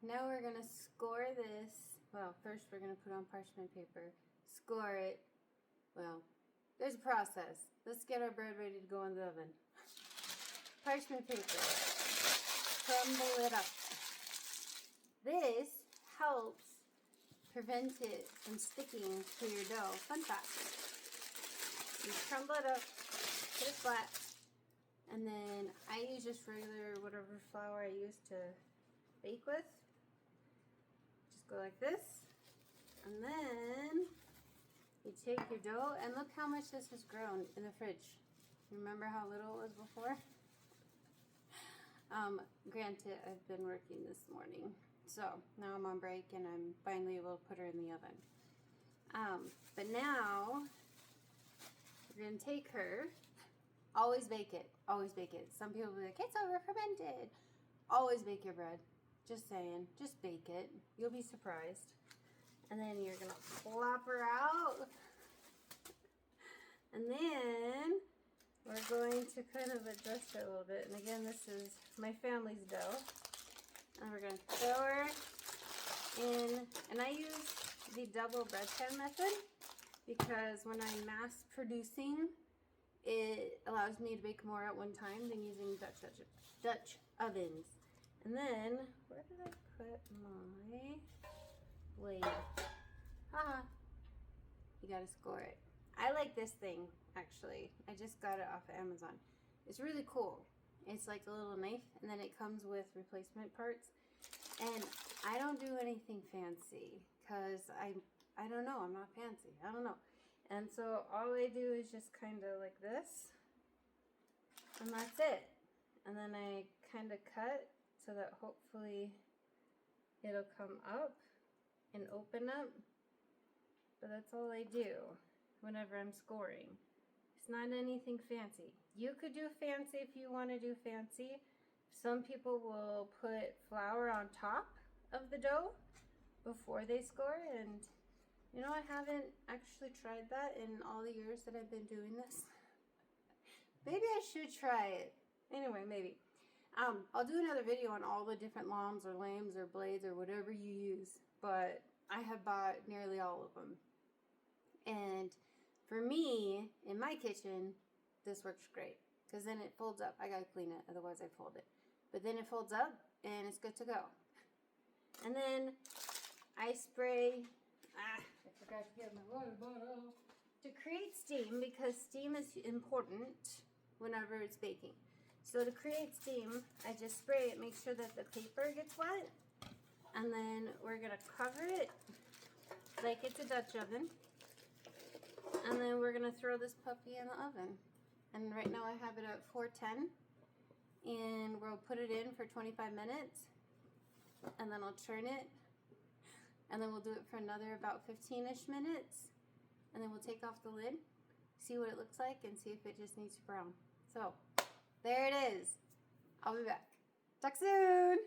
now we're going to score this. Well, first we're going to put on parchment paper, score it. Well, there's a process. Let's get our bread ready to go in the oven. Parchment paper, crumble it up. This helps prevent it from sticking to your dough. Fun fact. You crumble it up, put it flat, and then I use just regular whatever flour I use to bake with. Just go like this, and then you take your dough, and look how much this has grown in the fridge. Remember how little it was before? Granted, I've been working this morning, so now I'm on break and I'm finally able to put her in the oven. But now we're gonna take her. Always bake it. Always bake it. Some people will be like, it's over fermented. Always bake your bread. Just saying. Just bake it. You'll be surprised. And then you're gonna flop her out. And then we're going to kind of adjust it a little bit. And again, this is my family's dough. And we're going to throw her in. And I use the double bread pan method because when I'm mass producing, it allows me to bake more at one time than using Dutch ovens. And then, where did I put my blade? Haha. You gotta score it. I like this thing, actually. I just got it off of Amazon. It's really cool. It's like a little knife, and then it comes with replacement parts. And I don't do anything fancy, because I don't know, I'm not fancy. I don't know. And so all I do is just kind of like this, and that's it. And then I kind of cut so that hopefully it'll come up and open up. But that's all I do whenever I'm scoring. It's not anything fancy. You could do fancy if you want to do fancy. Some people will put flour on top of the dough before they score, and you know, I haven't actually tried that in all the years that I've been doing this. Maybe I should try it. Anyway, maybe. I'll do another video on all the different lambs or lambs or blades or whatever you use, but I have bought nearly all of them. And for me, in my kitchen, this works great because then it folds up. I gotta clean it, otherwise I fold it. But then it folds up and it's good to go. And then I spray, I forgot to get my water bottle, to create steam, because steam is important whenever it's baking. So to create steam, I just spray it, make sure that the paper gets wet, and then we're gonna cover it like it's a Dutch oven. And then we're gonna throw this puppy in the oven. And right now I have it at 410, and we'll put it in for 25 minutes, and then I'll turn it, and then we'll do it for another about 15-ish minutes, and then we'll take off the lid, see what it looks like, and see if it just needs to brown. So, there it is. I'll be back. Talk soon!